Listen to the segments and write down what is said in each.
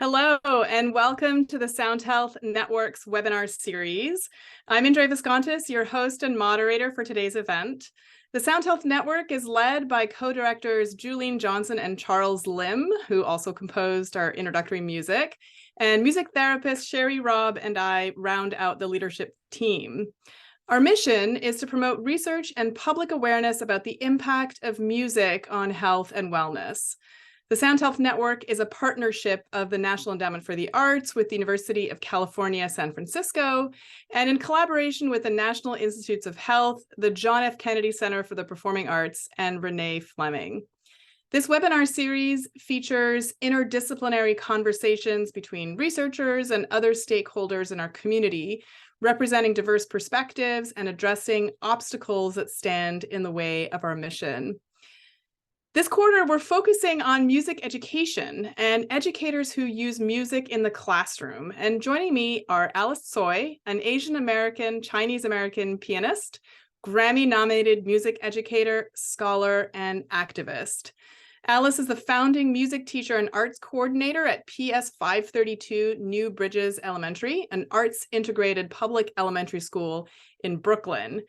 Hello, and welcome to the Sound Health Network's webinar series. I'm Indre Viscontis, your host and moderator for today's event. The Sound Health Network is led by co-directors Julene Johnson and Charles Lim, who also composed our introductory music, and music therapist Sherry Robb and I round out the leadership team. Our mission is to promote research and public awareness about the impact of music on health and wellness. The Sound Health Network is a partnership of the National Endowment for the Arts with the University of California, San Francisco, and in collaboration with the National Institutes of Health, the John F. Kennedy Center for the Performing Arts, and Renee Fleming. This webinar series features interdisciplinary conversations between researchers and other stakeholders in our community, representing diverse perspectives and addressing obstacles that stand in the way of our mission. This quarter, we're focusing on music education and educators who use music in the classroom. And joining me are Alice Tsui, an Asian American, Chinese American pianist, Grammy-nominated music educator, scholar, and activist. Alice is the founding music teacher and arts coordinator at PS 532 New Bridges Elementary, an arts integrated public elementary school in Brooklyn.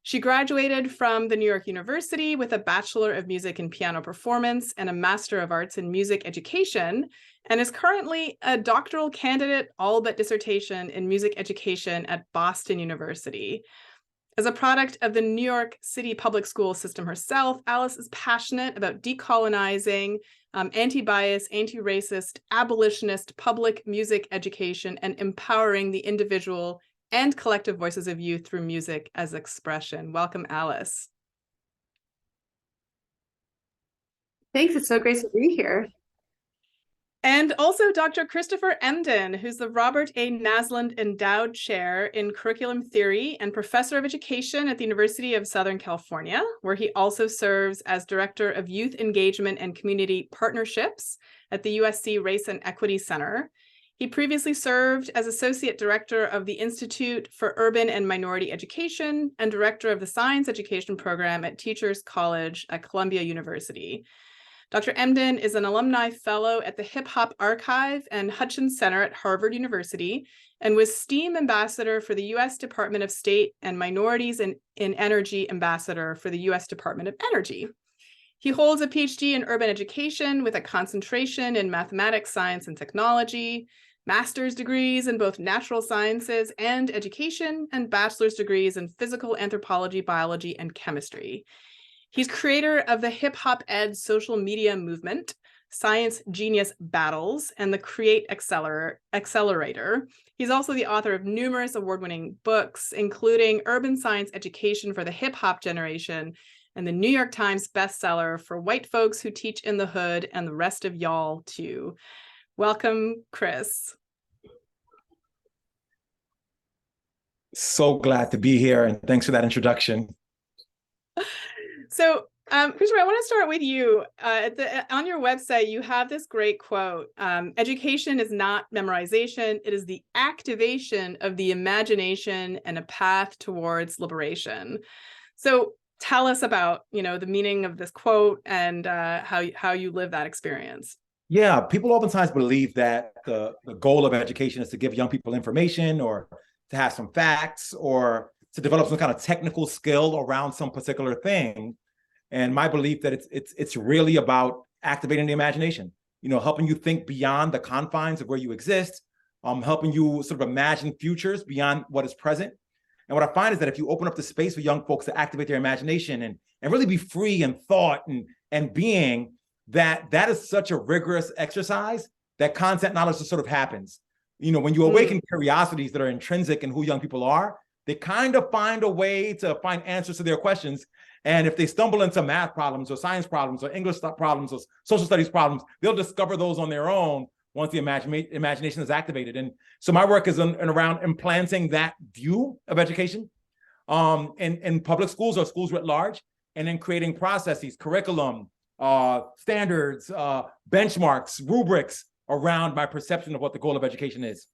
She graduated from the New York University with a Bachelor of Music in Piano Performance and a Master of Arts in Music Education, and is currently a doctoral candidate, all but dissertation, in music education at Boston University. As a product of the New York City public school system herself, Alice is passionate about decolonizing, anti-bias, anti-racist, abolitionist public music education and empowering the individual and collective voices of youth through music as expression. Welcome, Alice. Thanks, it's so great to be here. And also Dr. Christopher Emdin, who's the Robert A. Naslund Endowed Chair in Curriculum Theory and Professor of Education at the University of Southern California, where he also serves as Director of Youth Engagement and Community Partnerships at the USC Race and Equity Center. He previously served as Associate Director of the Institute for Urban and Minority Education and Director of the Science Education Program at Teachers College at Columbia University. Dr. Emdin is an alumni fellow at the Hip Hop Archive and Hutchins Center at Harvard University and was STEAM Ambassador for the U.S. Department of State and Minorities in Energy Ambassador for the U.S. Department of Energy. He holds a PhD in urban education with a concentration in mathematics, science, and technology, master's degrees in both natural sciences and education, and bachelor's degrees in physical anthropology, biology, and chemistry. He's creator of the Hip Hop Ed social media movement, Science Genius Battles, and the Create Accelerator. He's also the author of numerous award-winning books, including Urban Science Education for the Hip Hop Generation, and the New York Times bestseller For White Folks Who Teach in the Hood and the Rest of Y'all Too. Welcome, Chris. So glad to be here, and thanks for that introduction. So, Christopher, I want to start with you. On your website, you have this great quote, education is not memorization, it is the activation of the imagination and a path towards liberation. So tell us about, the meaning of this quote and how you live that experience. Yeah, people oftentimes believe that the goal of education is to give young people information or to have some facts or to develop some kind of technical skill around some particular thing. And my belief that it's really about activating the imagination, helping you think beyond the confines of where you exist, helping you sort of imagine futures beyond what is present. And what I find is that if you open up the space for young folks to activate their imagination and really be free in thought and being, that is such a rigorous exercise that content knowledge just sort of happens. When you awaken curiosities that are intrinsic in who young people are, they kind of find a way to find answers to their questions. And if they stumble into math problems or science problems or English problems or social studies problems, they'll discover those on their own once the imagination is activated. And so my work is around implanting that view of education in public schools or schools writ large, and then creating processes, curriculum, standards, benchmarks, rubrics around my perception of what the goal of education is.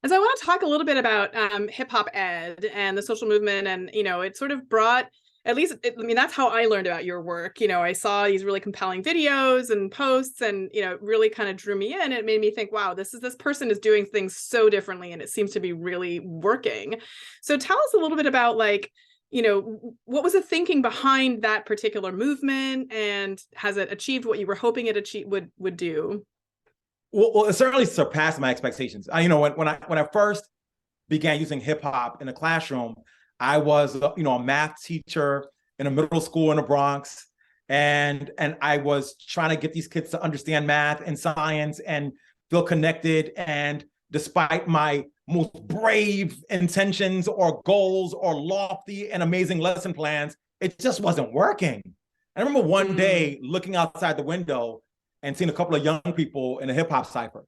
And so I want to talk a little bit about hip hop ed and the social movement, and it sort of brought at least, I mean, that's how I learned about your work. You know, I saw these really compelling videos and posts, and, you know, it really kind of drew me in. It made me think, wow, this person is doing things so differently, and it seems to be really working. So tell us a little bit about, like, you know, what was the thinking behind that particular movement, and has it achieved what you were hoping it would do? Well, it certainly surpassed my expectations. You know, when I first began using hip hop in the classroom, I was, you know, a math teacher in a middle school in the Bronx, and I was trying to get these kids to understand math and science and feel connected. And despite my most brave intentions or goals or lofty and amazing lesson plans, it just wasn't working. I remember one day looking outside the window and seeing a couple of young people in a hip hop cipher,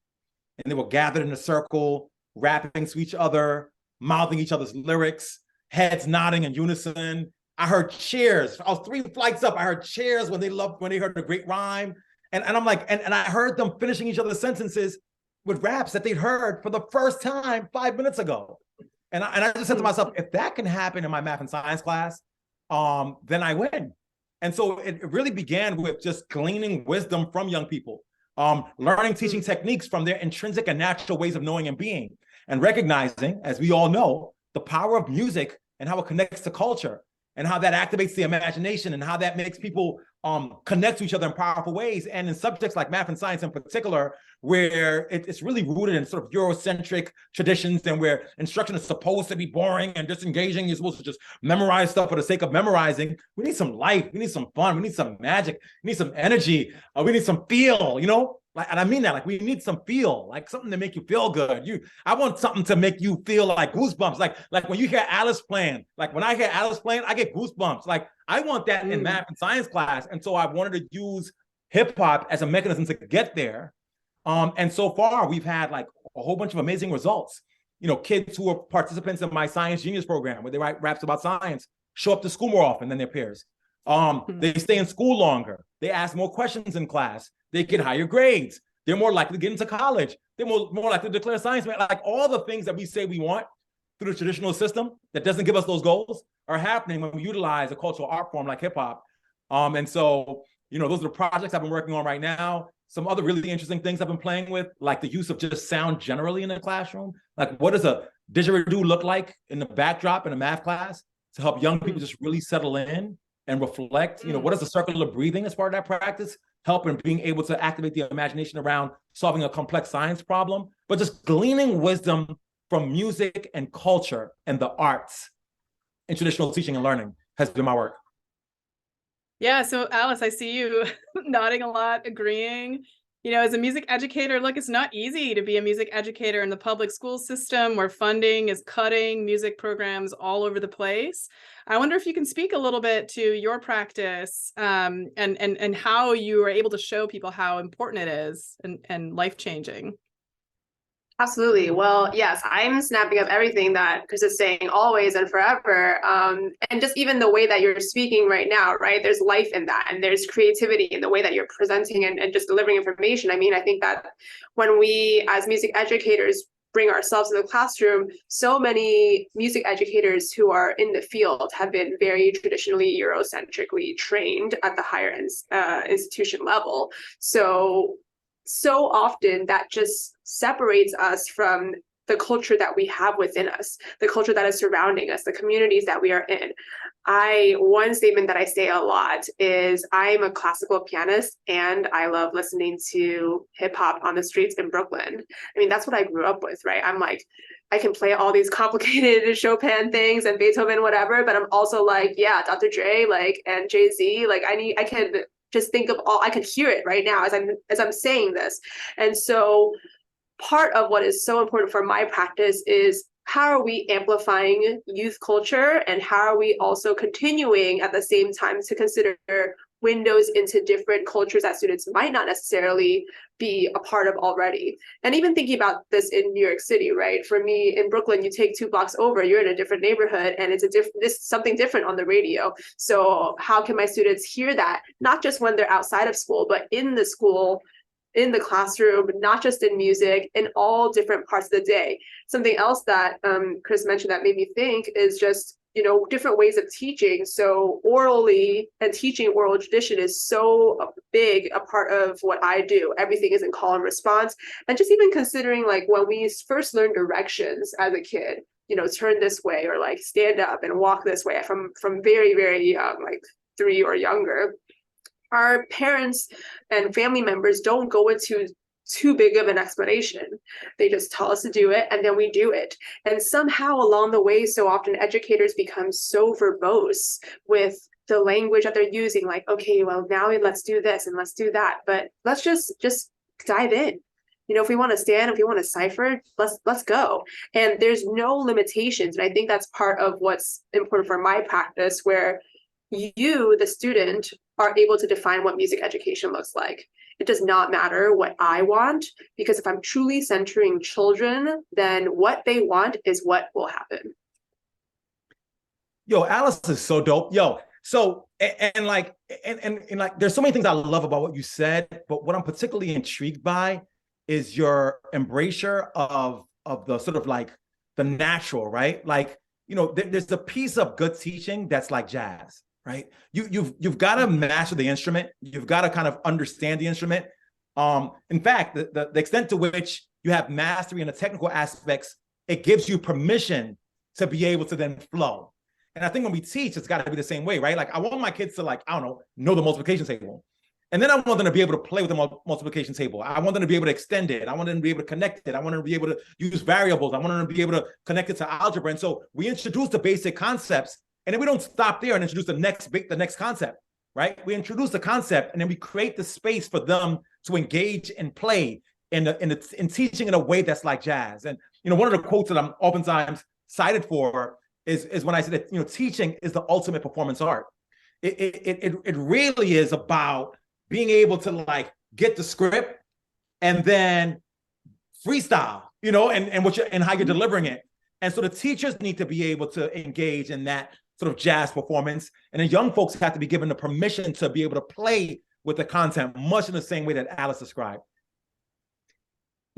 and they were gathered in a circle, rapping to each other, mouthing each other's lyrics, heads nodding in unison. I heard cheers. I was 3 flights up. I heard cheers when they heard a great rhyme. And I'm like, and I heard them finishing each other's sentences with raps that they'd heard for the first time 5 minutes ago. And I just said to myself, if that can happen in my math and science class, then I win. And so it really began with just gleaning wisdom from young people, learning teaching techniques from their intrinsic and natural ways of knowing and being, and recognizing, as we all know, the power of music and how it connects to culture, and how that activates the imagination, and how that makes people connect to each other in powerful ways. And in subjects like math and science in particular, where it's really rooted in sort of Eurocentric traditions, and where instruction is supposed to be boring and disengaging, you're supposed to just memorize stuff for the sake of memorizing. We need some life, we need some fun, we need some magic, we need some energy, we need some feel, you know? Like, and I mean that, like, we need some feel, like something to make you feel good. I want something to make you feel like goosebumps. Like when you hear Alice playing, like when I hear Alice playing, I get goosebumps. Like, I want that in math and science class. And so I wanted to use hip hop as a mechanism to get there. And so far we've had like a whole bunch of amazing results. You know, kids who are participants in my Science Genius program, where they write raps about science, show up to school more often than their peers. They stay in school longer. They ask more questions in class. They get higher grades. They're more likely to get into college. They're more likely to declare science. Like, all the things that we say we want through the traditional system that doesn't give us those goals are happening when we utilize a cultural art form like hip hop. And so, you know, those are the projects I've been working on right now. Some other really interesting things I've been playing with, like the use of just sound generally in the classroom. Like, what does a didgeridoo look like in the backdrop in a math class to help young people just really settle in and reflect? You know, what does the circular breathing as part of that practice help in being able to activate the imagination around solving a complex science problem? But just gleaning wisdom from music and culture and the arts in traditional teaching and learning has been my work. Yeah, so Alice, I see you nodding a lot, agreeing. You know, as a music educator, look, it's not easy to be a music educator in the public school system where funding is cutting music programs all over the place. I wonder if you can speak a little bit to your practice, and how you are able to show people how important it is and life-changing. Absolutely. Well, yes, I'm snapping up everything that Chris is saying always and forever. And just even the way that you're speaking right now, right? There's life in that, and there's creativity in the way that you're presenting and just delivering information. I mean, I think that when we as music educators bring ourselves to the classroom, so many music educators who are in the field have been very traditionally Eurocentrically trained at the higher institution level. So often that just separates us from the culture that we have within us, the culture that is surrounding us, the communities that we are in. One statement that I say a lot is I'm a classical pianist and I love listening to hip hop on the streets in Brooklyn. I mean, that's what I grew up with, right? I'm like, I can play all these complicated Chopin things and Beethoven, whatever, but I'm also like, yeah, Dr. Dre, like, and Jay-Z, like I can just think of all, I could hear it right now as I'm saying this. And so part of what is so important for my practice is how are we amplifying youth culture, and how are we also continuing at the same time to consider windows into different cultures that students might not necessarily be a part of already. And even thinking about this in New York City, right? For me in Brooklyn, you take 2 blocks over, you're in a different neighborhood, and it's something different on the radio. So how can my students hear that, not just when they're outside of school, but in the school, in the classroom, not just in music, in all different parts of the day? Something else that Chris mentioned that made me think is just different ways of teaching. So orally and teaching oral tradition is so big a part of what I do. Everything is in call and response. And just even considering like when we first learned directions as a kid, turn this way or like stand up and walk this way from very, very young, like 3 or younger. Our parents and family members don't go into too big of an explanation. They just tell us to do it and then we do it. And somehow along the way, so often educators become so verbose with the language that they're using, like, okay, well, now let's do this and let's do that. But let's just dive in. If we want to stand, if we want to cipher, let's go. And there's no limitations. And I think that's part of what's important for my practice, where you, the student, are able to define what music education looks like. It does not matter what I want, because if I'm truly centering children, then what they want is what will happen. Yo, Alice is so dope. Yo, so and like there's so many things I love about what you said, but what I'm particularly intrigued by is your embrasure of the sort of like the natural, right? Like, there's a piece of good teaching that's like jazz, right? You've got to master the instrument. You've got to kind of understand the instrument. In fact, the extent to which you have mastery in the technical aspects, it gives you permission to be able to then flow. And I think when we teach, it's got to be the same way, right? Like I want my kids to know the multiplication table. And then I want them to be able to play with the multiplication table. I want them to be able to extend it. I want them to be able to connect it. I want them to be able to use variables. I want them to be able to connect it to algebra. And so we introduce the basic concepts, and then we don't stop there and introduce the next concept, right? We introduce the concept, and then we create the space for them to engage and play in teaching in a way that's like jazz. And one of the quotes that I'm oftentimes cited for is when I say that teaching is the ultimate performance art. It really is about being able to like get the script and then freestyle, and how you're delivering it. And so the teachers need to be able to engage in that sort of jazz performance. And then young folks have to be given the permission to be able to play with the content, much in the same way that Alice described.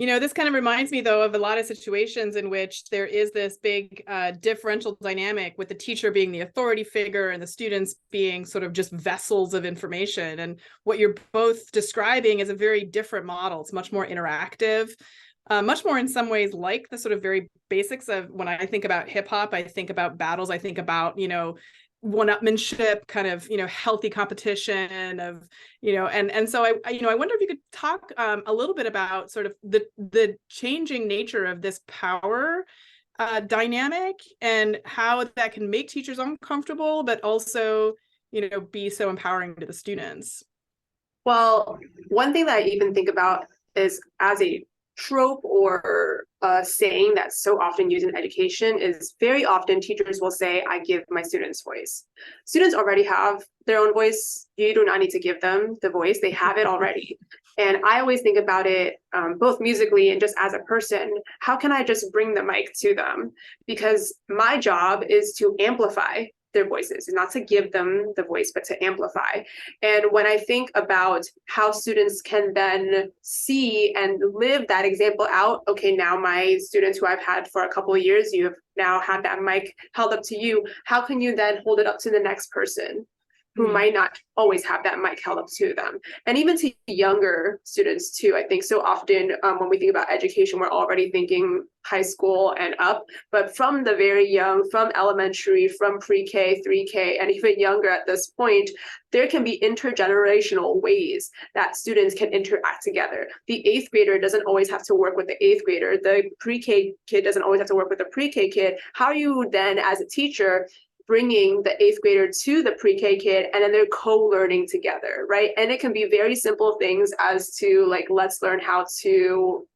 This kind of reminds me, though, of a lot of situations in which there is this big differential dynamic with the teacher being the authority figure and the students being sort of just vessels of information. And what you're both describing is a very different model. It's much more interactive, much more in some ways like the sort of very basics of when I think about hip hop, I think about battles, I think about, one-upmanship, kind of healthy competition of and so I wonder if you could talk a little bit about sort of the changing nature of this power dynamic and how that can make teachers uncomfortable, but also be so empowering to the students. Well, one thing that I even think about is as a trope or a saying that's so often used in education is very often teachers will say, I give my students voice. Students already have their own voice. You do not need to give them the voice. They have it already. And I always think about it both musically and just as a person, how can I just bring the mic to them? Because my job is to amplify their voices, not to give them the voice, but to amplify. And when I think about how students can then see and live that example out, okay, now my students who I've had for a couple of years, you have now had that mic held up to you. How can you then hold it up to the next person who might not always have that mic held up to them? And even to younger students too. I think so often when we think about education, we're already thinking high school and up, but from the very young, from elementary, from pre-K, 3K, and even younger at this point, there can be intergenerational ways that students can interact together. The 8th grader doesn't always have to work with the 8th grader. The pre-K kid doesn't always have to work with the pre-K kid. How are you then, as a teacher, bringing the 8th grader to the pre-K kid, and then they're co-learning together, right? And it can be very simple things as to like, let's learn how to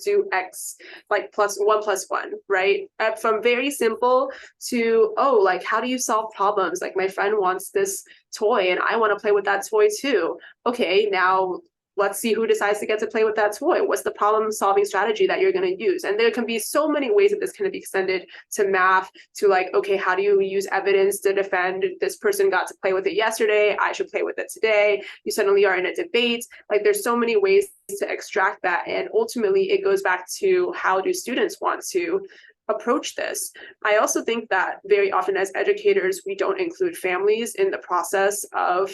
do X, like +1 + 1, right? From very simple to, oh, like, how do you solve problems? Like, my friend wants this toy and I want to play with that toy too. Okay, now let's see who decides to get to play with that toy. What's the problem solving strategy that you're going to use? And there can be so many ways that this can be extended to math, to like, okay, how do you use evidence to defend this person got to play with it yesterday, I should play with it today? You suddenly are in a debate. Like, there's so many ways to extract that. And ultimately it goes back to, how do students want to approach this. I also think that very often as educators, we don't include families in the process of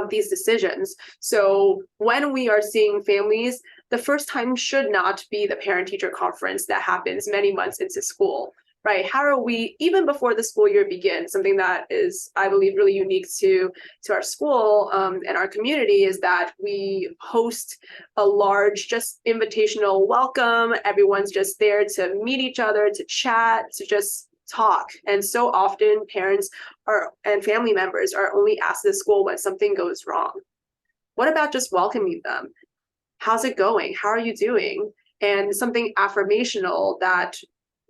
these decisions. So when we are seeing families, the first time should not be the parent-teacher conference that happens many months into school, right? How are we, even before the school year begins, something that is, I believe, really unique to our school and our community is that we host a large, just invitational welcome. Everyone's just there to meet each other, to chat, to just talk. And so often parents and family members are only asked to school when something goes wrong. What about just welcoming them? How's it going? How are you doing? And something affirmational that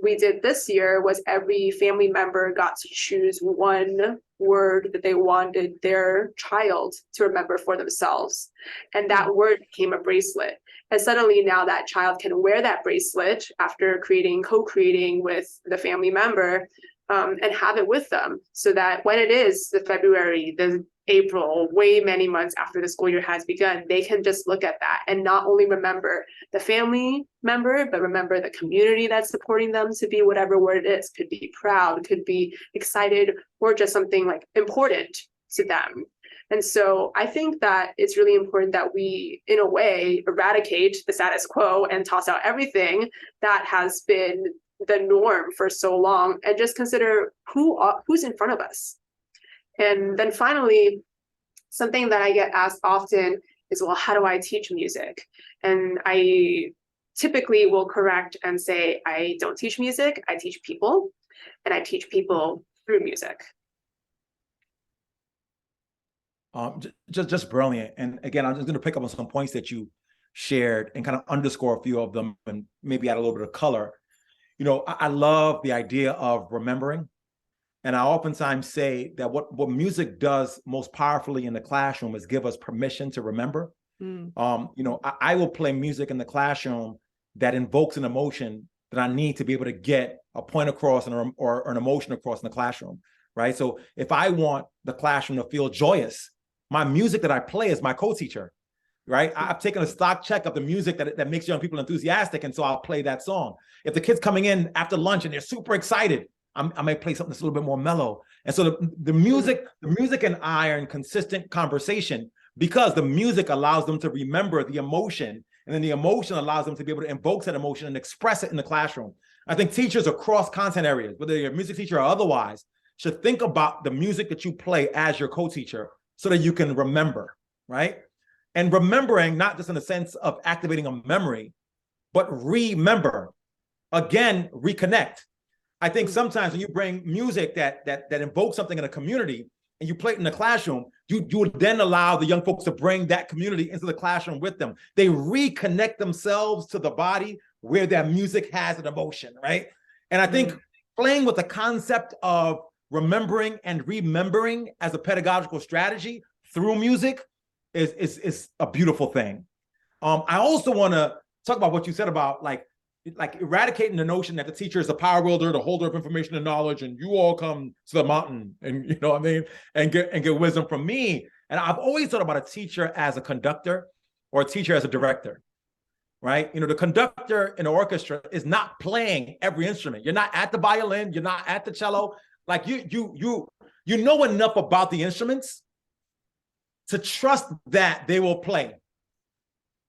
we did this year was every family member got to choose one word that they wanted their child to remember for themselves. And that word became a bracelet. And suddenly now that child can wear that bracelet after co-creating with the family member and have it with them so that when it is the February, the April, way many months after the school year has begun, they can just look at that and not only remember the family member, but remember the community that's supporting them to be whatever word it is. Could be proud, could be excited, or just something like important to them. And so I think that it's really important that we, in a way, eradicate the status quo and toss out everything that has been the norm for so long and just consider who's in front of us. And then finally, something that I get asked often is, well, how do I teach music? And I typically will correct and say, I don't teach music, I teach people, and I teach people through music. Just brilliant. And again, I'm just going to pick up on some points that you shared and kind of underscore a few of them and maybe add a little bit of color. You know, I love the idea of remembering. And I oftentimes say that what music does most powerfully in the classroom is give us permission to remember. You know, I will play music in the classroom that invokes an emotion that I need to be able to get a point across or an emotion across in the classroom, right? So if I want the classroom to feel joyous, my music that I play is my co-teacher, right? I've taken a stock check of the music that makes young people enthusiastic, and so I'll play that song. If the kid's coming in after lunch and they're super excited, I may play something that's a little bit more mellow. And so the music and I are in consistent conversation because the music allows them to remember the emotion, and then the emotion allows them to be able to invoke that emotion and express it in the classroom. I think teachers across content areas, whether you're a music teacher or otherwise, should think about the music that you play as your co-teacher so that you can remember, right? And remembering, not just in the sense of activating a memory, but remember, again, reconnect. I think sometimes when you bring music that invokes something in a community and you play it in the classroom, you would then allow the young folks to bring that community into the classroom with them. They reconnect themselves to the body where their music has an emotion, right? And I think playing with the concept of remembering and remembering as a pedagogical strategy through music is a beautiful thing. I also want to talk about what you said about like eradicating the notion that the teacher is the power wielder, the holder of information and knowledge, and you all come to the mountain and, you know what I mean, and get wisdom from me. And I've always thought about a teacher as a conductor or a teacher as a director, right? You know, the conductor in the orchestra is not playing every instrument. You're not at the violin, you're not at the cello. Like you know enough about the instruments to trust that they will play.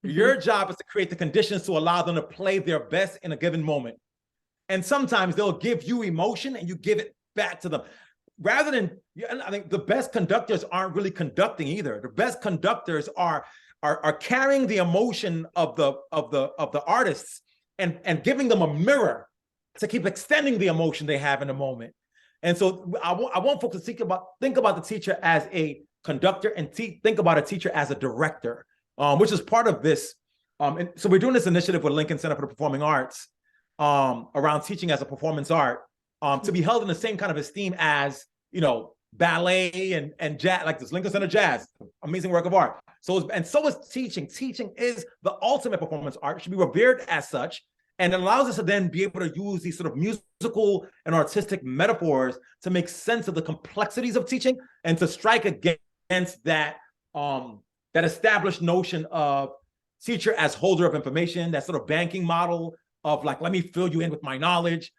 Your job is to create the conditions to allow them to play their best in a given moment. And sometimes they'll give you emotion and you give it back to them. Rather than, I think the best conductors aren't really conducting either. The best conductors are carrying the emotion of the artists and giving them a mirror to keep extending the emotion they have in the moment. And so I want folks to think about the teacher as a conductor and think about a teacher as a director. Which is part of this. And so we're doing this initiative with Lincoln Center for the Performing Arts around teaching as a performance art to be held in the same kind of esteem as, you know, ballet and jazz, like this Lincoln Center Jazz, amazing work of art. So is teaching. Teaching is the ultimate performance art. It should be revered as such. And it allows us to then be able to use these sort of musical and artistic metaphors to make sense of the complexities of teaching and to strike against that that established notion of teacher as holder of information, that sort of banking model of like, let me fill you in with my knowledge.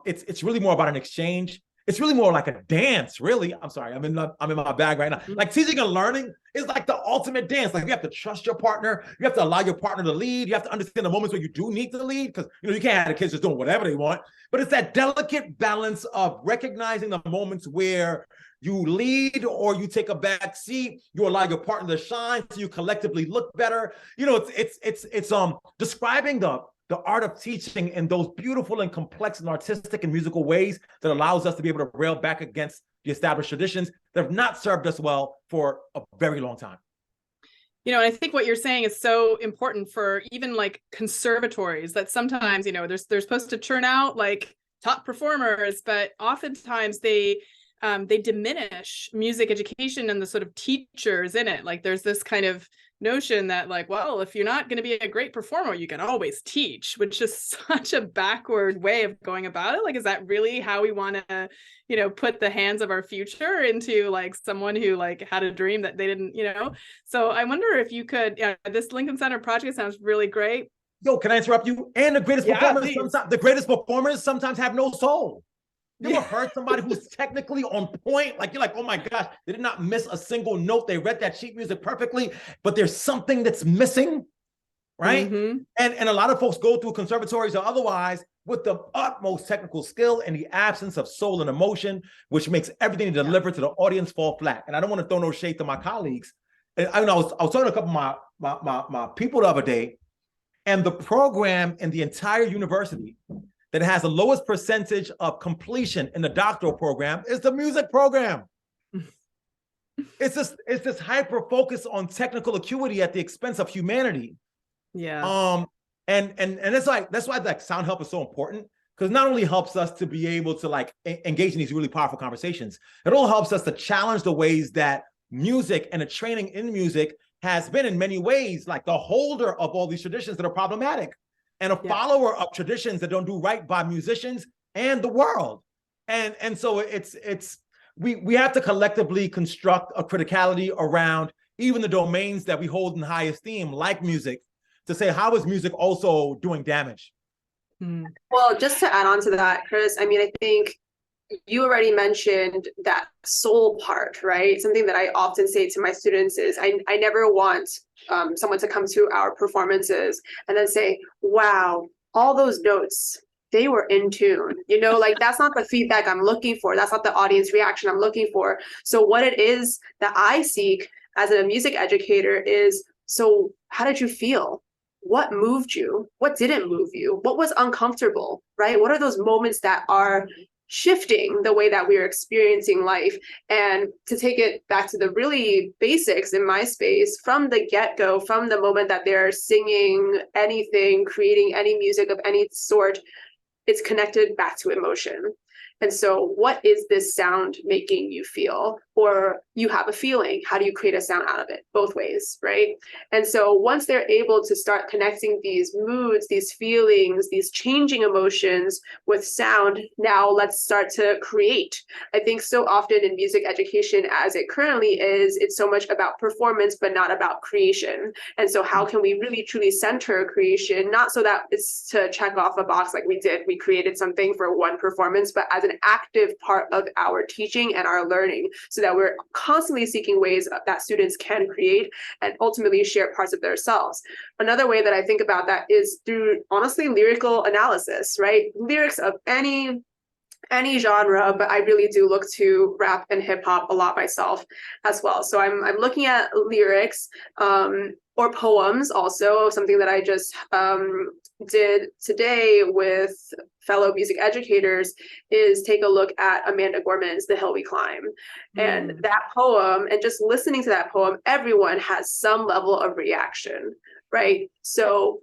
It's really more about an exchange. It's really more like a dance, really. I'm sorry, I'm in my bag right now. Like teaching and learning is like the ultimate dance. Like you have to trust your partner. You have to allow your partner to lead. You have to understand the moments where you do need to lead, because you can't have the kids just doing whatever they want. But it's that delicate balance of recognizing the moments where you lead or you take a back seat. You allow your partner to shine so you collectively look better. It's describing the art of teaching in those beautiful and complex and artistic and musical ways that allows us to be able to rail back against the established traditions that have not served us well for a very long time. I think what you're saying is so important for even like conservatories, that sometimes, they're supposed to churn out like top performers, but oftentimes they diminish music education and the sort of teachers in it. Like there's this kind of notion that like, well, if you're not going to be a great performer, you can always teach, which is such a backward way of going about it. Like, is that really how we want to, put the hands of our future into like someone who like had a dream that they didn't, So I wonder if you could, this Lincoln Center project sounds really great. Yo, can I interrupt you? And the greatest performers sometimes have no soul. You ever heard somebody who's technically on point? Like you're like, oh my gosh, they did not miss a single note. They read that sheet music perfectly, but there's something that's missing, right? Mm-hmm. And a lot of folks go through conservatories or otherwise with the utmost technical skill and the absence of soul and emotion, which makes everything delivered to the audience fall flat. And I don't want to throw no shade to my colleagues. I was talking to a couple of my people the other day, and the program in the entire university that has the lowest percentage of completion in the doctoral program is the music program. It's this hyper focus on technical acuity at the expense of humanity. Yeah. And it's like, that's why like sound help is so important, because not only helps us to be able to like engage in these really powerful conversations, it all helps us to challenge the ways that music and the training in music has been in many ways like the holder of all these traditions that are problematic, and a follower of traditions that don't do right by musicians and the world. And so we have to collectively construct a criticality around even the domains that we hold in high esteem, like music, to say, how is music also doing damage? Well, just to add on to that, Chris, I mean, I think you already mentioned that soul part, right? Something that I often say to my students is I never want someone to come to our performances and then say, wow, all those notes, they were in tune. Like that's not the feedback I'm looking for. That's not the audience reaction I'm looking for. So what it is that I seek as a music educator is, so how did you feel? What moved you? What didn't move you? What was uncomfortable, right? What are those moments that are shifting the way that we are experiencing life? And to take it back to the really basics in my space, from the get-go, from the moment that they're singing anything, creating any music of any sort, it's connected back to emotion. And so what is this sound making you feel? Or you have a feeling, how do you create a sound out of it? Both ways, right? And so once they're able to start connecting these moods, these feelings, these changing emotions with sound, now let's start to create. I think so often in music education as it currently is, it's so much about performance, but not about creation. And so how can we really truly center creation, not so that it's to check off a box like we did, we created something for one performance, but as an active part of our teaching and our learning, so that we're constantly seeking ways that students can create and ultimately share parts of themselves. Another way that I think about that is through, honestly, lyrical analysis, right? Lyrics of any genre, but I really do look to rap and hip hop a lot myself as well. So I'm looking at lyrics or poems also. Something that I just did today with fellow music educators is take a look at Amanda Gorman's The Hill We Climb. And that poem, and just listening to that poem, everyone has some level of reaction, right? So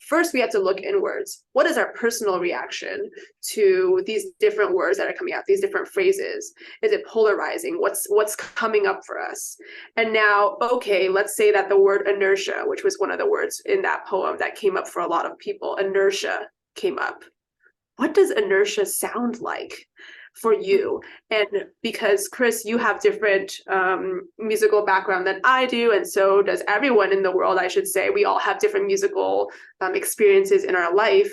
first, we have to look inwards. What is our personal reaction to these different words that are coming out, these different phrases? Is it polarizing? What's coming up for us? And now, okay, let's say that the word inertia, which was one of the words in that poem that came up for a lot of people, inertia came up. What does inertia sound like for you? And because Chris, you have different musical background than I do, and so does everyone in the world, I should say. We all have different musical experiences in our life.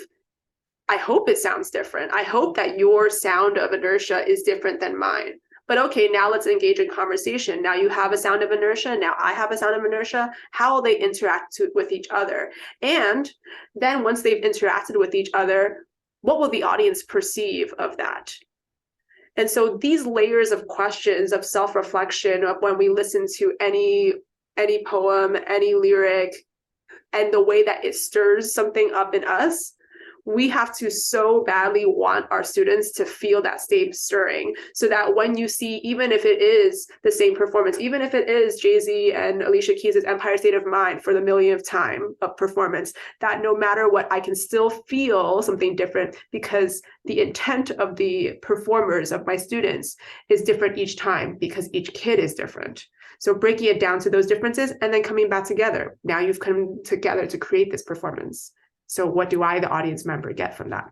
I hope it sounds different. I hope that your sound of inertia is different than mine. But okay, now let's engage in conversation. Now you have a sound of inertia. Now I have a sound of inertia. How will they interact with each other? And then once they've interacted with each other, what will the audience perceive of that? And so these layers of questions, of self-reflection, of when we listen to any poem, any lyric, and the way that it stirs something up in us, we have to so badly want our students to feel that same stirring, so that when you see, even if it is the same performance, even if it is Jay-Z and Alicia Keys' Empire State of Mind for the millionth time of performance, that no matter what, I can still feel something different, because the intent of the performers, of my students, is different each time, because each kid is different. So breaking it down to those differences and then coming back together. Now you've come together to create this performance. So what do I, the audience member, get from that?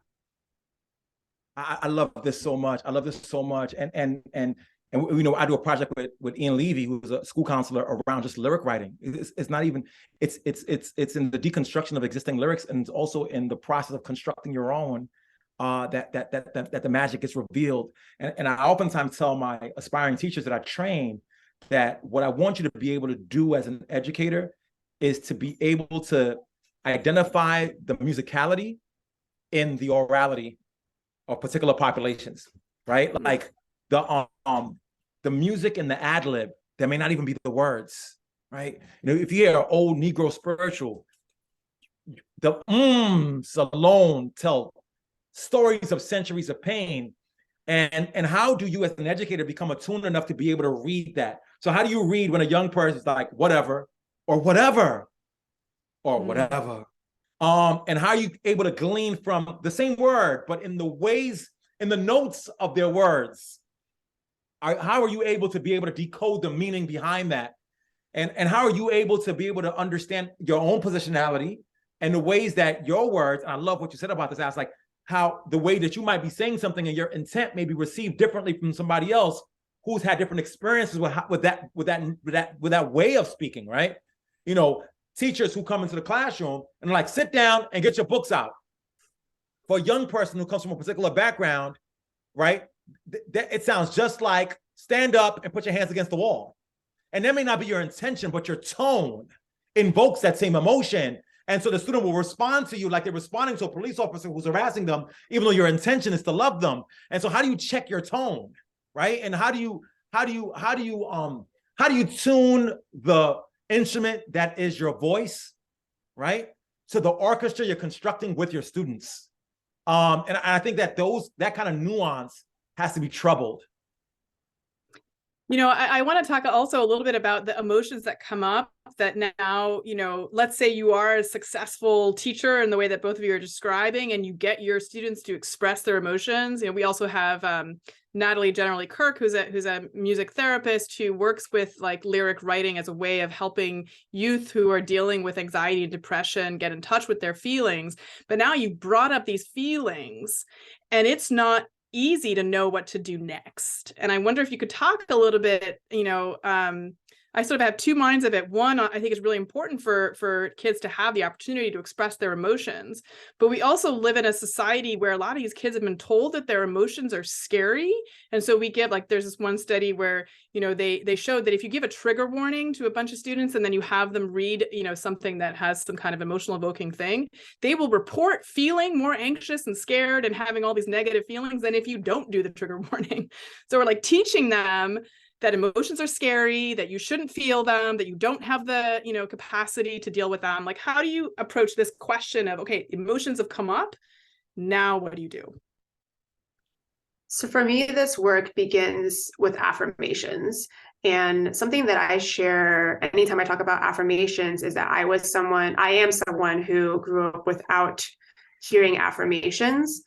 I love this so much. I love this so much. And you know, I do a project with Ian Levy, who's a school counselor, around just lyric writing. It's not even, it's in the deconstruction of existing lyrics, and it's also in the process of constructing your own, that the magic gets revealed. And I oftentimes tell my aspiring teachers that I train that what I want you to be able to do as an educator is to be able to identify the musicality in the orality of particular populations, right? Like the music and the ad lib, that may not even be the words, right? You know, if you hear an old Negro spiritual, the alone tell stories of centuries of pain. And how do you, as an educator, become attuned enough to be able to read that? So how do you read when a young person is like, whatever, or whatever, or whatever? And how are you able to glean from the same word, but in the ways, in the notes of their words? How are you able to be able to decode the meaning behind that? And how are you able to be able to understand your own positionality and the ways that your words, and I love what you said about this, I was like, how the way that you might be saying something and your intent may be received differently from somebody else who's had different experiences with that way of speaking, right? You know, teachers who come into the classroom and like, sit down and get your books out. For a young person who comes from a particular background, right, it sounds just like stand up and put your hands against the wall. And that may not be your intention, but your tone invokes that same emotion. And so the student will respond to you like they're responding to a police officer who's harassing them, even though your intention is to love them. And so how do you check your tone, right? And how do you tune the instrument that is your voice, right, to the orchestra you're constructing with your students? And I think that that kind of nuance has to be troubled. You know, I want to talk also a little bit about the emotions that come up that now, you know, let's say you are a successful teacher in the way that both of you are describing, and you get your students to express their emotions. You know, we also have Natalie Generally Kirk, who's a music therapist who works with like lyric writing as a way of helping youth who are dealing with anxiety and depression get in touch with their feelings. But now you brought up these feelings, and it's not easy to know what to do next. And I wonder if you could talk a little bit, you know, I sort of have two minds of it. One, I think it's really important for kids to have the opportunity to express their emotions, but we also live in a society where a lot of these kids have been told that their emotions are scary. And so we give, like, there's this one study where, you know, they showed that if you give a trigger warning to a bunch of students and then you have them read, you know, something that has some kind of emotional evoking thing, they will report feeling more anxious and scared and having all these negative feelings than if you don't do the trigger warning. So we're like teaching them that emotions are scary, that you shouldn't feel them, that you don't have the, you know, capacity to deal with them. Like, how do you approach this question of, okay, emotions have come up, now what do you do? So for me, this work begins with affirmations. And something that I share anytime I talk about affirmations is that I am someone who grew up without hearing affirmations.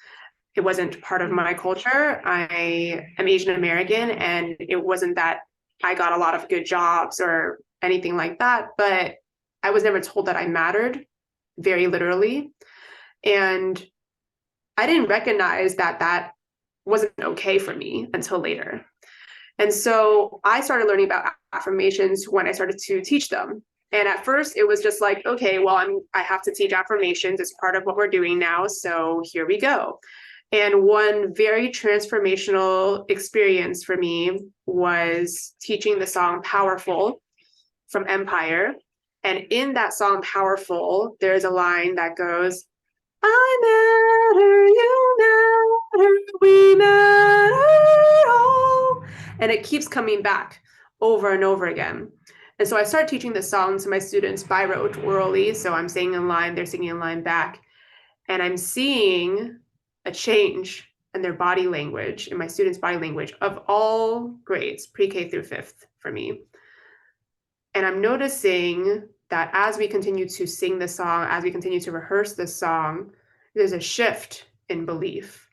It wasn't part of my culture. I am Asian American, and it wasn't that I got a lot of good jobs or anything like that, but I was never told that I mattered, very literally. And I didn't recognize that wasn't okay for me until later. And so I started learning about affirmations when I started to teach them. And at first it was just like, okay, well, I have to teach affirmations. It's part of what we're doing now. So here we go. And one very transformational experience for me was teaching the song Powerful from Empire. And in that song Powerful, there's a line that goes, I matter, you matter, we matter all. And it keeps coming back over and over again. And so I started teaching this song to my students by rote orally. So I'm singing in line, they're singing in line back. And I'm seeing a change in their body language, in my students' body language of all grades, pre-K through 5th for me. And I'm noticing that as we continue to sing the song, as we continue to rehearse the song, there's a shift in belief.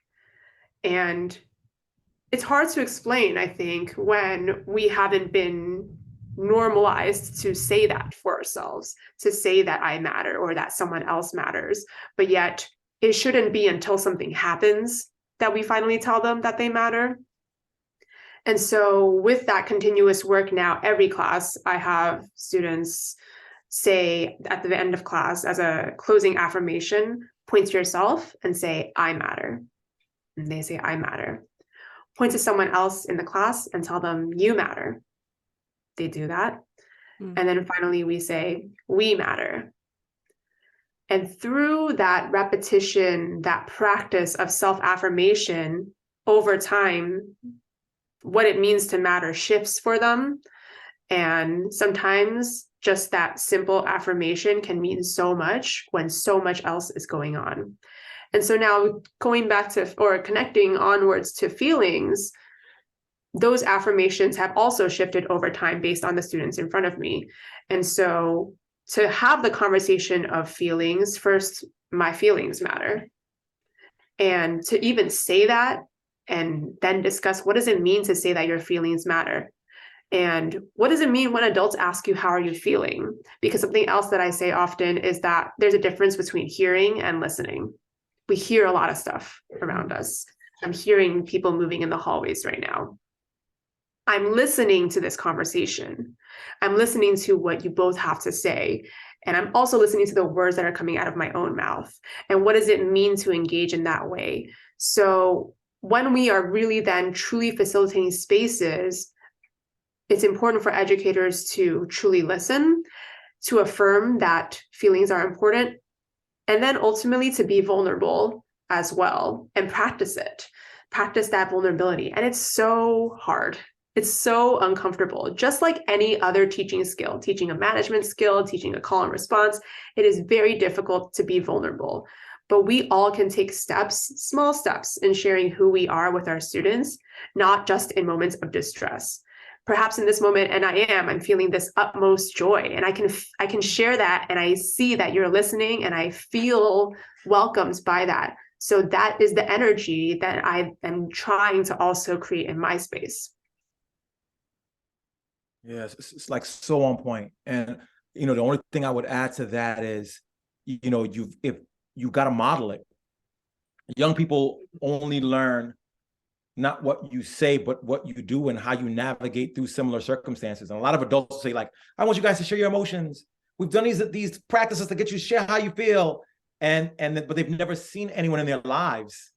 And it's hard to explain, I think, when we haven't been normalized to say that for ourselves, to say that I matter or that someone else matters. But yet it shouldn't be until something happens that we finally tell them that they matter. And so with that continuous work now, every class, I have students say at the end of class as a closing affirmation, point to yourself and say, I matter. And they say, I matter. Point to someone else in the class and tell them, you matter. They do that. And then finally we say, we matter. And through that repetition, that practice of self-affirmation over time, what it means to matter shifts for them. And sometimes just that simple affirmation can mean so much when so much else is going on. And so now going back to, or connecting onwards to feelings, those affirmations have also shifted over time based on the students in front of me. And so to have the conversation of feelings, first, my feelings matter. And to even say that and then discuss, what does it mean to say that your feelings matter? And what does it mean when adults ask you, how are you feeling? Because something else that I say often is that there's a difference between hearing and listening. We hear a lot of stuff around us. I'm hearing people moving in the hallways right now. I'm listening to this conversation. I'm listening to what you both have to say. And I'm also listening to the words that are coming out of my own mouth. And what does it mean to engage in that way? So when we are really then truly facilitating spaces, it's important for educators to truly listen, to affirm that feelings are important, and then ultimately to be vulnerable as well and practice it, practice that vulnerability. And it's so hard. It's so uncomfortable. Just like any other teaching skill, teaching a management skill, teaching a call and response, it is very difficult to be vulnerable. But we all can take steps, small steps, in sharing who we are with our students, not just in moments of distress. Perhaps in this moment, and I'm feeling this utmost joy, and I can share that, and I see that you're listening, and I feel welcomed by that. So that is the energy that I am trying to also create in my space. Yes, it's like so on point. And, you know, the only thing I would add to that is, you know, if you got to model it. Young people only learn not what you say, but what you do and how you navigate through similar circumstances. And a lot of adults say, like, I want you guys to share your emotions. We've done these practices to get you to share how you feel. But they've never seen anyone in their lives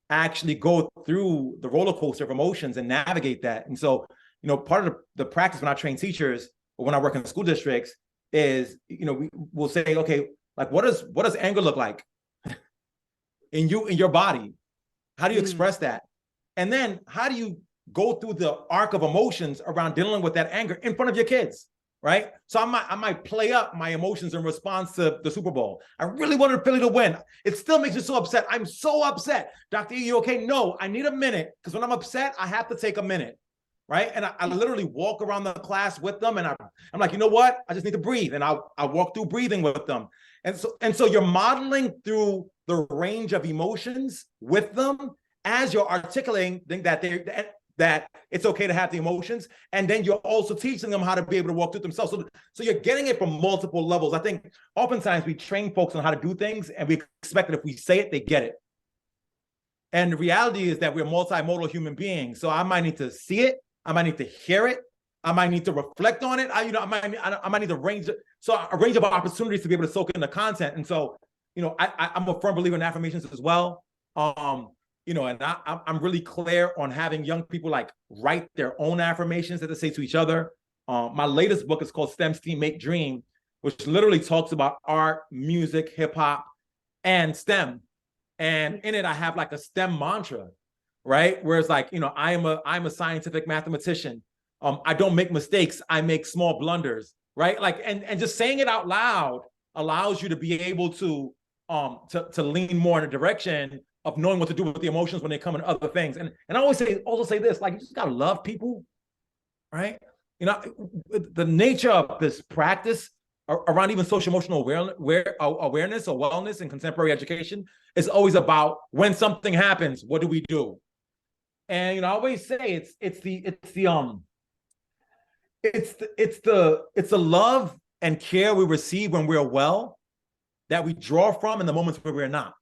actually go through the roller coaster of emotions and navigate that. And so, you know, part of the practice when I train teachers or when I work in school districts is, you know, we'll say, okay, like, what does anger look like in your body? How do you express that? And then how do you go through the arc of emotions around dealing with that anger in front of your kids, right? So I might play up my emotions in response to the Super Bowl. I really wanted Philly to win. It still makes me so upset. I'm so upset. Dr. E, you okay? No, I need a minute, because when I'm upset, I have to take a minute, right? And I literally walk around the class with them, and I'm like, you know what? I just need to breathe, and I walk through breathing with them. And so you're modeling through the range of emotions with them as you're articulating that it's okay to have the emotions, and then you're also teaching them how to be able to walk through themselves. So you're getting it from multiple levels. I think oftentimes we train folks on how to do things, and we expect that if we say it, they get it. And the reality is that we're multimodal human beings. So I might need to see it, I might need to hear it, I might need to reflect on it. I might need a range of opportunities to be able to soak in the content. And so, I'm a firm believer in affirmations as well. And I'm really clear on having young people like write their own affirmations that they say to each other. My latest book is called STEM, Steam, Make, Dream, which literally talks about art, music, hip hop, and STEM. And in it, I have like a STEM mantra, right? Where it's like, I'm a scientific mathematician. I don't make mistakes. I make small blunders, right? Like, and just saying it out loud allows you to be able to lean more in a direction of knowing what to do with the emotions when they come in other things. And I also say this, like, you just gotta love people, right? The nature of this practice around even social emotional awareness or wellness in contemporary education is always about when something happens, what do we do? And I always say it's the love and care we receive when we're well that we draw from in the moments where we're not.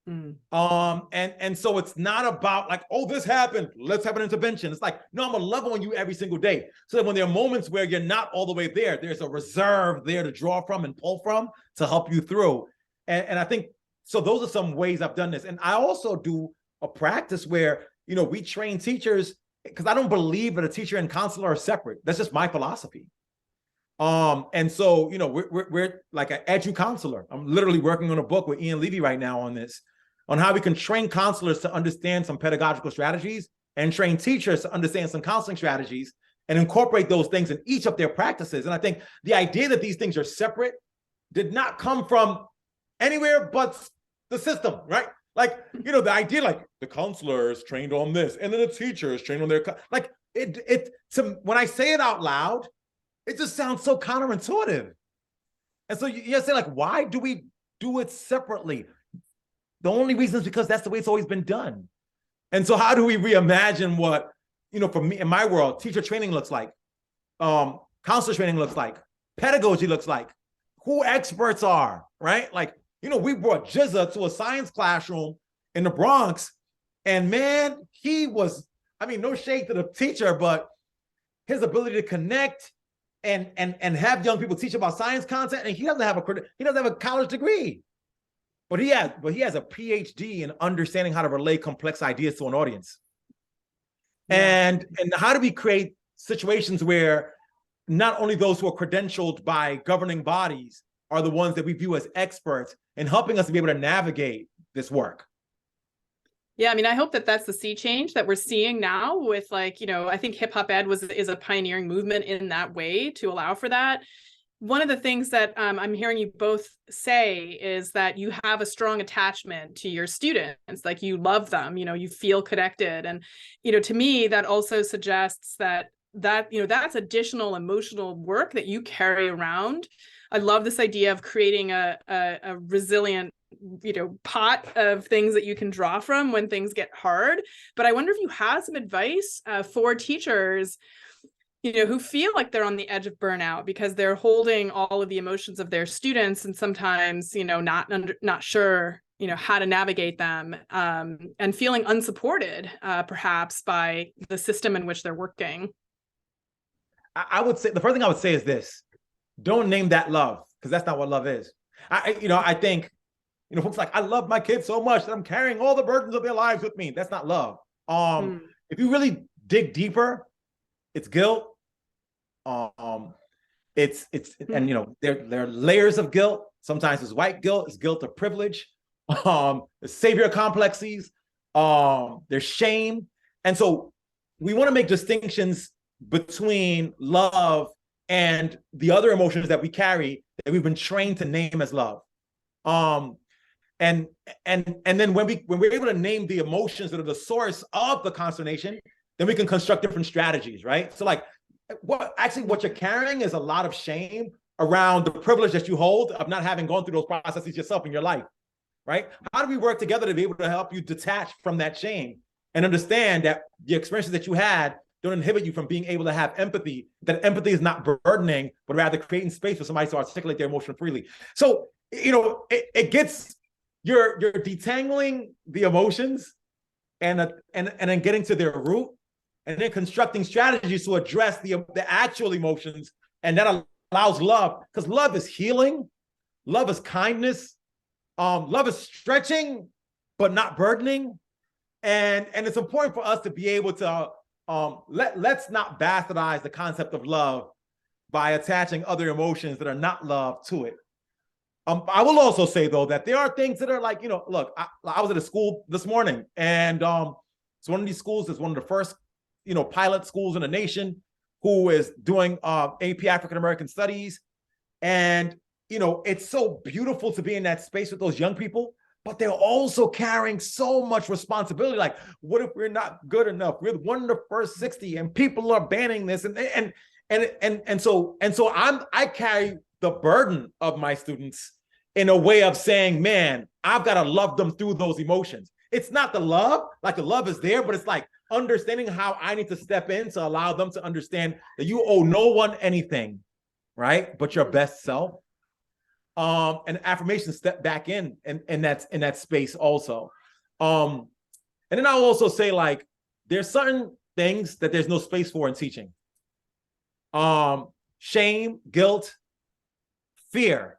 And so it's not about like, oh, this happened, let's have an intervention. It's like, no, I'm gonna love on you every single day. So that when there are moments where you're not all the way there, there's a reserve there to draw from and pull from to help you through. And I think, so those are some ways I've done this. And I also do a practice where, we train teachers, because I don't believe that a teacher and counselor are separate. That's just my philosophy. And so, we're like an edu counselor. I'm literally working on a book with Ian Levy right now on this, on how we can train counselors to understand some pedagogical strategies and train teachers to understand some counseling strategies and incorporate those things in each of their practices. And I think the idea that these things are separate did not come from anywhere but the system, right? Like, the idea, like the counselor is trained on this, and then the teacher is trained on their, like when I say it out loud, it just sounds so counterintuitive. And so you say, like, why do we do it separately? The only reason is because that's the way it's always been done. And so how do we reimagine what, for me, in my world, teacher training looks like, counselor training looks like, pedagogy looks like, who experts are, right? Like, we brought Jizza to a science classroom in the Bronx, and man, he was, no shade to the teacher, but his ability to connect and have young people teach about science content, and he doesn't have a college degree. But he has a PhD in understanding how to relay complex ideas to an audience. Yeah. And how do we create situations where not only those who are credentialed by governing bodies are the ones that we view as experts in helping us to be able to navigate this work? Yeah, I hope that that's the sea change that we're seeing now with, like, I think hip hop ed is a pioneering movement in that way to allow for that. One of the things that I'm hearing you both say is that you have a strong attachment to your students, like you love them, you feel connected. And, to me, that also suggests that that's additional emotional work that you carry around. I love this idea of creating a resilient, pot of things that you can draw from when things get hard. But I wonder if you have some advice for teachers who feel like they're on the edge of burnout because they're holding all of the emotions of their students and sometimes, not sure, how to navigate them, and feeling unsupported, perhaps by the system in which they're working. I would say, the first thing I would say is this: don't name that love, because that's not what love is. I think, folks like, I love my kids so much that I'm carrying all the burdens of their lives with me. That's not love. If you really dig deeper, it's guilt. It's and there are layers of guilt. Sometimes it's white guilt, it's guilt of privilege, savior complexes, there's shame. And so we want to make distinctions between love and the other emotions that we carry that we've been trained to name as love. And then when we're able to name the emotions that are the source of the consternation, then we can construct different strategies, right? So like, what you're carrying is a lot of shame around the privilege that you hold of not having gone through those processes yourself in your life, right? How do we work together to be able to help you detach from that shame and understand that the experiences that you had don't inhibit you from being able to have empathy, that empathy is not burdening, but rather creating space for somebody to articulate their emotion freely. So, it gets, you're detangling the emotions and then getting to their root. and then constructing strategies to address the actual emotions. And that allows love, because love is healing, love is kindness, love is stretching, but not burdening. And it's important for us to be able to, let's not bastardize the concept of love by attaching other emotions that are not love to it. I will also say, though, that there are things that are like, look, I was at a school this morning, and it's one of these schools that's one of the first, pilot schools in the nation who is doing AP African American Studies. And, it's so beautiful to be in that space with those young people, but they're also carrying so much responsibility. Like, what if we're not good enough? We're one of the first 60 and people are banning this. And so I carry the burden of my students in a way of saying, man, I've got to love them through those emotions. It's not the love, like the love is there, but it's like understanding how I need to step in to allow them to understand that you owe no one anything, right? But your best self. And affirmation step back in that space also. And then I'll also say, like, there's certain things that there's no space for in teaching. Shame, guilt, fear.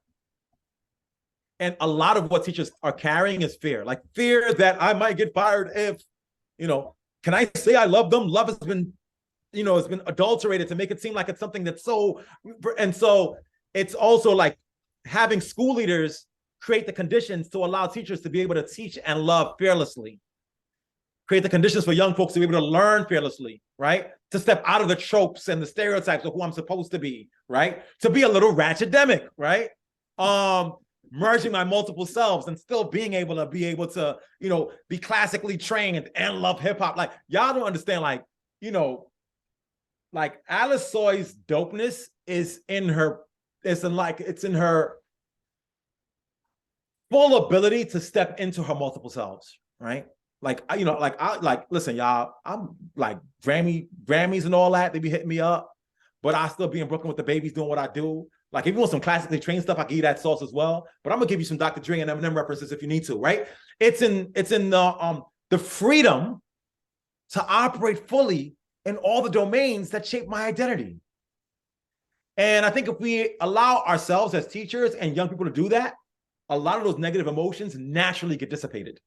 And a lot of what teachers are carrying is fear, like fear that I might get fired if, can I say I love them? Love has been, it's been adulterated to make it seem like it's something that's so, and so it's also like having school leaders create the conditions to allow teachers to be able to teach and love fearlessly. Create the conditions for young folks to be able to learn fearlessly, right? To step out of the tropes and the stereotypes of who I'm supposed to be, right? To be a little ratchet-demic, right? Merging my multiple selves and still being able to, be classically trained and love hip hop. Like, y'all don't understand, like Alice Tsui's dopeness is in her, it's in her full ability to step into her multiple selves, right? Listen, y'all, I'm like Grammys and all that, they be hitting me up, but I still be in Brooklyn with the babies doing what I do. Like, if you want some classically trained stuff, I can give you that sauce as well. But I'm gonna give you some Dr. Dre and Eminem references if you need to, right? It's in the freedom to operate fully in all the domains that shape my identity. And I think if we allow ourselves as teachers and young people to do that, a lot of those negative emotions naturally get dissipated.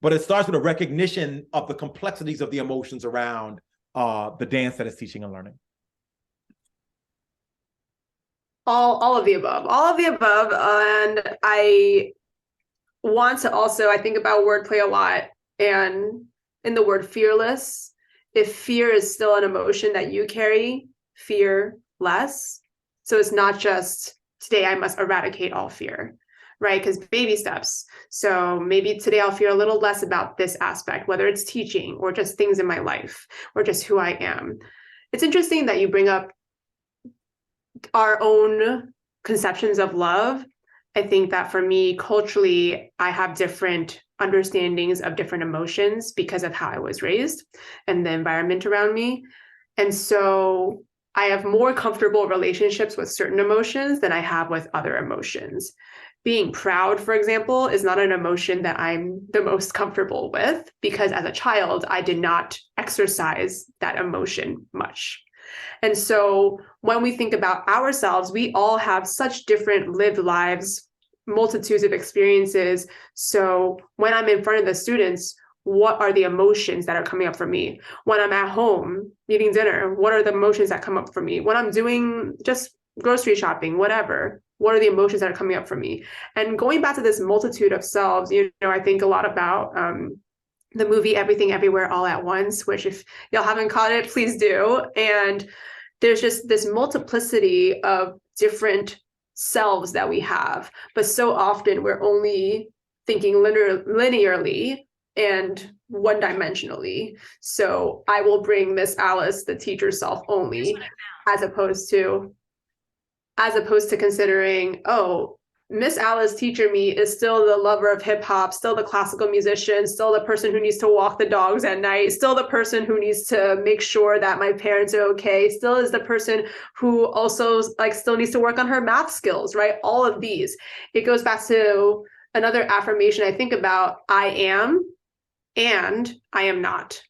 But it starts with a recognition of the complexities of the emotions around the dance that is teaching and learning. All of the above, and I want to also, I think about wordplay a lot, and in the word fearless, if fear is still an emotion that you carry, fear less. So it's not just today I must eradicate all fear, right? Because baby steps. So maybe today I'll fear a little less about this aspect, whether it's teaching or just things in my life or just who I am. It's interesting that you bring up our own conceptions of love. I think that for me, culturally, I have different understandings of different emotions because of how I was raised and the environment around me. And so I have more comfortable relationships with certain emotions than I have with other emotions. Being proud, for example, is not an emotion that I'm the most comfortable with because as a child, I did not exercise that emotion much. And so when we think about ourselves, we all have such different lived lives, multitudes of experiences. So when I'm in front of the students, what are the emotions that are coming up for me? When I'm at home eating dinner, what are the emotions that come up for me? When I'm doing just grocery shopping, whatever, what are the emotions that are coming up for me? And going back to this multitude of selves, I think a lot about the movie Everything Everywhere All at Once, which if y'all haven't caught it, please do. And there's just this multiplicity of different selves that we have, but so often we're only thinking linearly and one-dimensionally. So I will bring Miss Alice, the teacher self only, as opposed to considering, oh, Miss Alice, teacher me, is still the lover of hip hop, still the classical musician, still the person who needs to walk the dogs at night, still the person who needs to make sure that my parents are okay, still is the person who also still needs to work on her math skills, right? All of these. It goes back to another affirmation I think about: I am and I am not.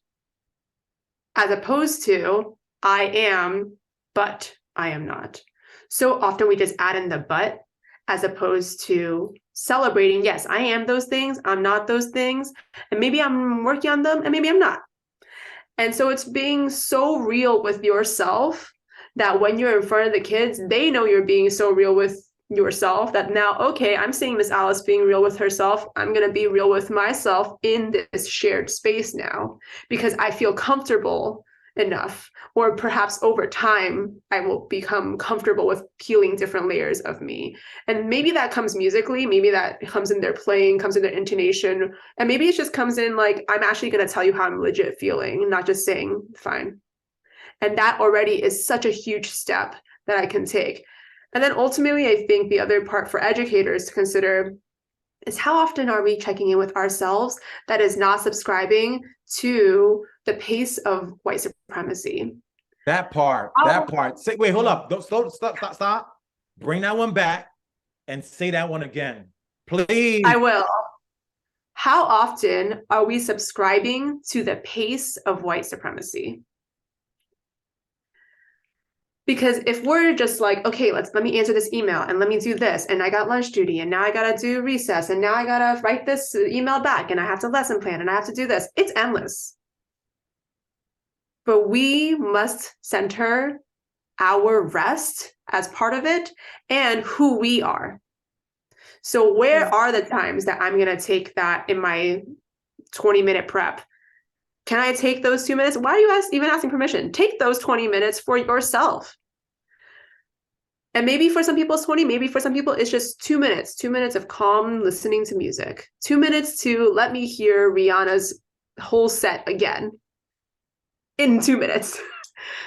as opposed to I am, but I am not. So often we just add in the but as opposed to celebrating, yes, I am those things, I'm not those things, and maybe I'm working on them and maybe I'm not. And so it's being so real with yourself that when you're in front of the kids, they know you're being so real with yourself that now, okay, I'm seeing Miss Alice being real with herself. I'm going to be real with myself in this shared space now because I feel comfortable enough, or perhaps over time, I will become comfortable with peeling different layers of me. And maybe that comes musically, maybe that comes in their playing, comes in their intonation, and maybe it just comes in like, I'm actually going to tell you how I'm legit feeling, not just saying fine. And that already is such a huge step that I can take. And then ultimately, I think the other part for educators to consider is how often are we checking in with ourselves that is not subscribing to the pace of white supremacy. That part. Say, wait, hold up. Don't stop. Bring that one back and say that one again, please. I will. How often are we subscribing to the pace of white supremacy? Because if we're just like, okay, let me answer this email and let me do this, and I got lunch duty, and now I gotta do recess, and now I gotta write this email back, and I have to lesson plan, and I have to do this. It's endless. But we must center our rest as part of it and who we are. So where are the times that I'm gonna take that in my 20-minute prep? Can I take those 2 minutes? Why are you even asking permission? Take those 20 minutes for yourself. And maybe for some people it's 20, maybe for some people it's just 2 minutes, 2 minutes of calm listening to music, 2 minutes to let me hear Rihanna's whole set again in 2 minutes,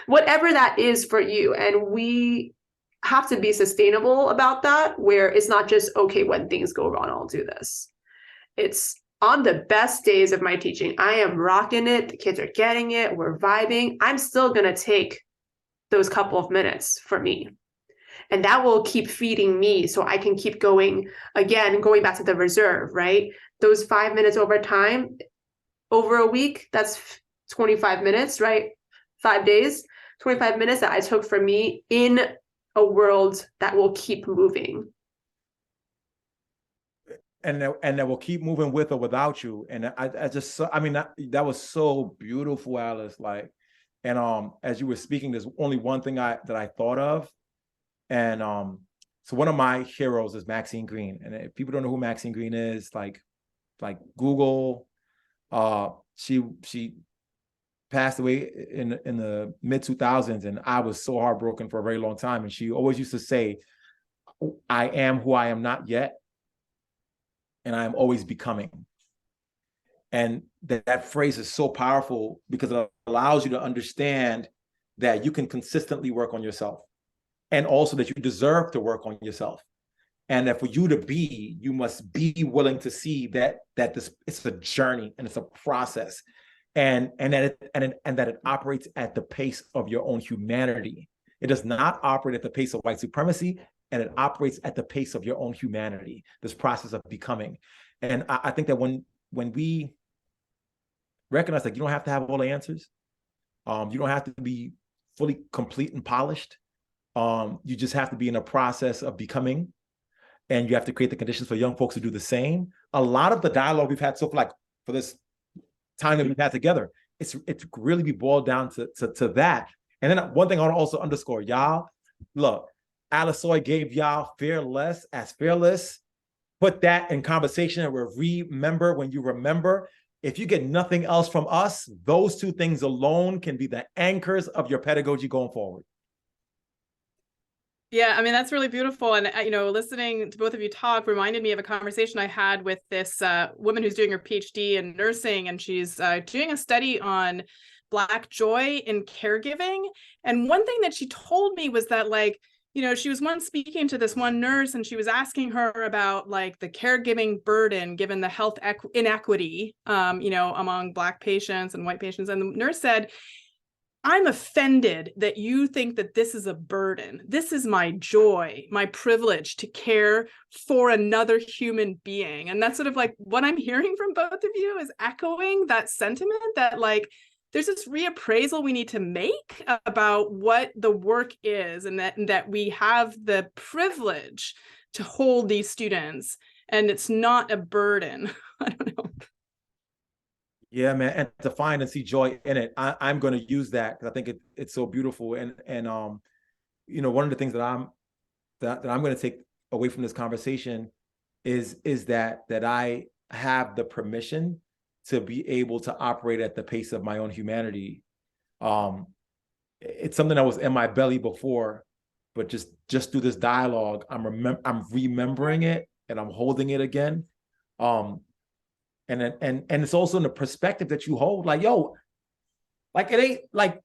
whatever that is for you. And we have to be sustainable about that, where it's not just, okay, when things go wrong, I'll do this. It's on the best days of my teaching, I am rocking it. The kids are getting it. We're vibing. I'm still going to take those couple of minutes for me. And that will keep feeding me so I can keep going, again, going back to the reserve, right? Those 5 minutes over time, over a week, that's 25 minutes, right? 5 days, 25 minutes that I took for me in a world that will keep moving. And that will keep moving with or without you. And that was so beautiful, Alice. Like, and as you were speaking, there's only one thing that I thought of. And so one of my heroes is Maxine Green. And if people don't know who Maxine Green is, like Google, she passed away in the mid 2000s, and I was so heartbroken for a very long time. And she always used to say, I am who I am not yet, and I'm always becoming. And that phrase is so powerful because it allows you to understand that you can consistently work on yourself, and also that you deserve to work on yourself. And that for you to be, you must be willing to see that it's a journey and it's a process, and that it operates at the pace of your own humanity. It does not operate at the pace of white supremacy, and it operates at the pace of your own humanity, this process of becoming. And I think that when we recognize that you don't have to have all the answers, you don't have to be fully complete and polished, you just have to be in a process of becoming, and you have to create the conditions for young folks to do the same. A lot of the dialogue we've had so far, like for this time that we've had together, it's really be boiled down to that. And then one thing I want to also underscore, y'all, look, Alice Tsui gave y'all fearless as fearless. Put that in conversation and remember when you remember. If you get nothing else from us, those two things alone can be the anchors of your pedagogy going forward. Yeah, I mean, that's really beautiful. And, listening to both of you talk reminded me of a conversation I had with this woman who's doing her PhD in nursing, and she's doing a study on Black joy in caregiving. And one thing that she told me was that, she was once speaking to this one nurse, and she was asking her about the caregiving burden given the health inequity, among Black patients and white patients. And the nurse said, I'm offended that you think that this is a burden. This is my joy, my privilege to care for another human being. And that's sort of what I'm hearing from both of you is echoing that sentiment that there's this reappraisal we need to make about what the work is, and that we have the privilege to hold these students, and it's not a burden. I don't know. Yeah, man, and to find and see joy in it. I'm going to use that because I think it's so beautiful. And you know, one of the things that I'm going to take away from this conversation is that I have the permission to be able to operate at the pace of my own humanity. It's something that was in my belly before, but just through this dialogue, I'm remembering it and I'm holding it again. And it's also in the perspective that you hold, like, yo, like it ain't like,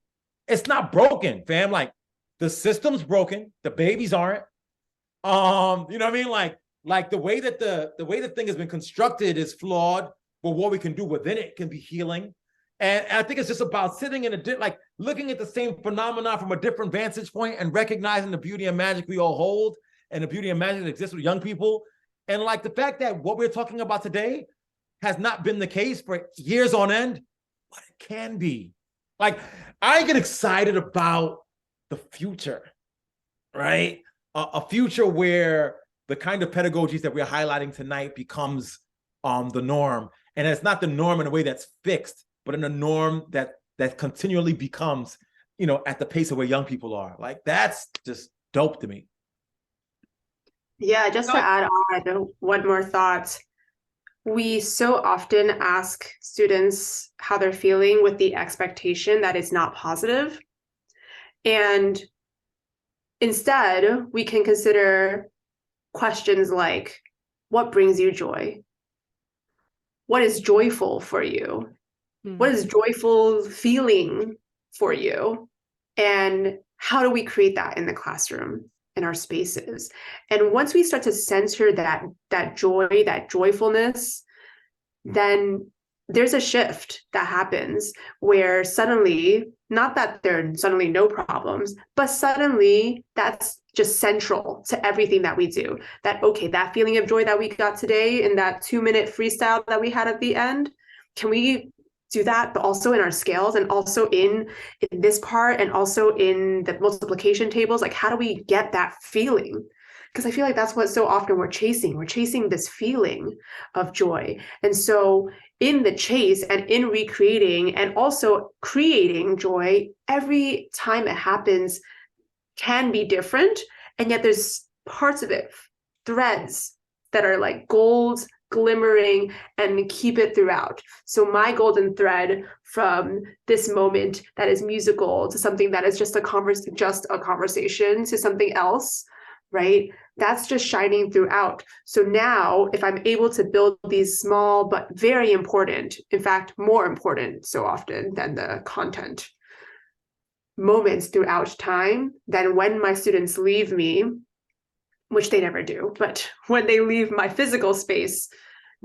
it's not broken, fam. Like the system's broken, the babies aren't. You know what I mean? Like the way that the thing has been constructed is flawed, but what we can do within it can be healing. And I think it's just about sitting in like looking at the same phenomena from a different vantage point and recognizing the beauty and magic we all hold and the beauty and magic that exists with young people. And like the fact that what we're talking about today has not been the case for years on end, but it can be. Like, I get excited about the future, right? A future where the kind of pedagogies that we're highlighting tonight becomes the norm. And it's not the norm in a way that's fixed, but in a norm that continually becomes, you know, at the pace of where young people are. Like, that's just dope to me. Yeah, just to add on one more thought. We so often ask students how they're feeling with the expectation that it's not positive. And instead, we can consider questions like, what brings you joy? What is joyful for you? What is joyful feeling for you? And how do we create that in the classroom, in our spaces? And once we start to center that joy, that joyfulness, then there's a shift that happens where suddenly, not that there are suddenly no problems, but suddenly that's just central to everything that we do. That, okay, that feeling of joy that we got today in that 2-minute freestyle that we had at the end, can we do that, but also in our scales and also in this part and also in the multiplication tables? Like, how do we get that feeling? Because I feel like that's what so often we're chasing. We're chasing this feeling of joy. And so in the chase and in recreating and also creating joy, every time it happens can be different. And yet there's parts of it, threads that are like gold, glimmering, and keep it throughout. So my golden thread from this moment that is musical to something that is just a conversation to something else, right? That's just shining throughout. So now if I'm able to build these small but very important, in fact, more important so often than the content, moments throughout time, then when my students leave me, which they never do, but when they leave my physical space,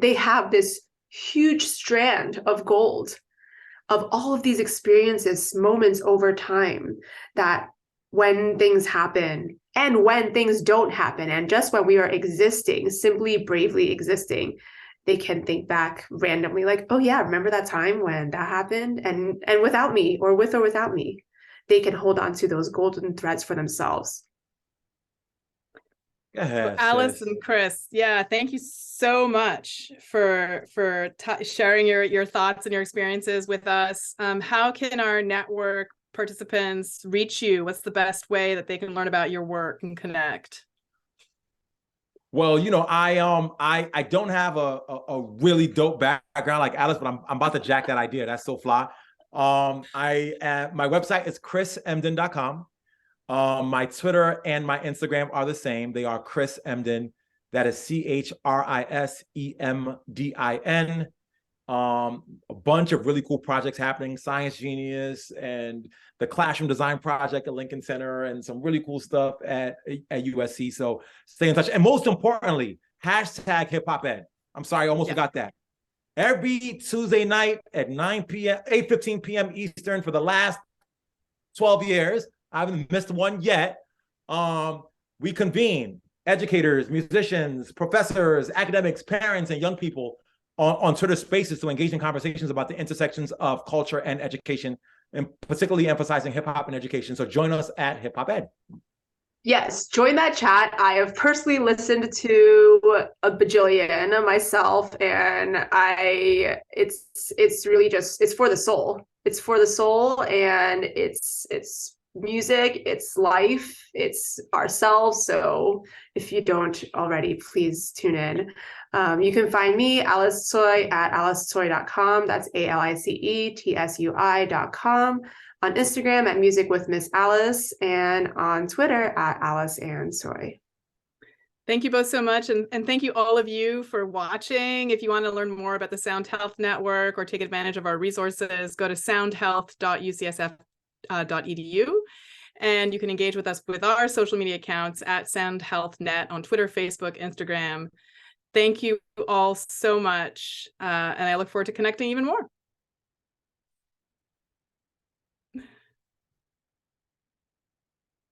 they have this huge strand of gold of all of these experiences, moments over time, that when things happen and when things don't happen, and just when we are existing, simply bravely existing, they can think back randomly like, oh yeah, remember that time when that happened? And without me, or with or without me, they can hold on to those golden threads for themselves. So Alice and Chris, yeah, thank you so much for sharing your thoughts and your experiences with us. How can our network participants reach you? What's the best way that they can learn about your work and connect? Well, you know, I don't have a really dope background like Alice, but I'm about to jack that idea. That's so fly. My website is chrisemdin.com. My Twitter and my Instagram are the same. They are Chris Emdin. That is CHRISEMDIN. A bunch of really cool projects happening, Science Genius and the Classroom Design Project at Lincoln Center, and some really cool stuff at USC. So stay in touch. And most importantly, hashtag hip hop ed. I'm sorry, I almost forgot that. Every Tuesday night at 8:15 p.m. Eastern for the last 12 years, I haven't missed one yet. We convene educators, musicians, professors, academics, parents, and young people on Twitter Spaces to engage in conversations about the intersections of culture and education, and particularly emphasizing hip hop and education. So join us at Hip Hop Ed. Yes, join that chat. I have personally listened to a bajillion myself, and it's really just, it's for the soul. It's for the soul, and it's music, it's life, it's ourselves. So if you don't already, please tune in. You can find me, Alice Tsui, at alicetsui.com. That's ALICETSUI.com. On Instagram at Music with Miss Alice, and on Twitter at Alice and Tsui. Thank you both so much. And thank you all of you for watching. If you want to learn more about the Sound Health Network or take advantage of our resources, go to soundhealth.ucsf.edu. And you can engage with us with our social media accounts at Sound Health Net on Twitter, Facebook, Instagram. Thank you all so much. And I look forward to connecting even more.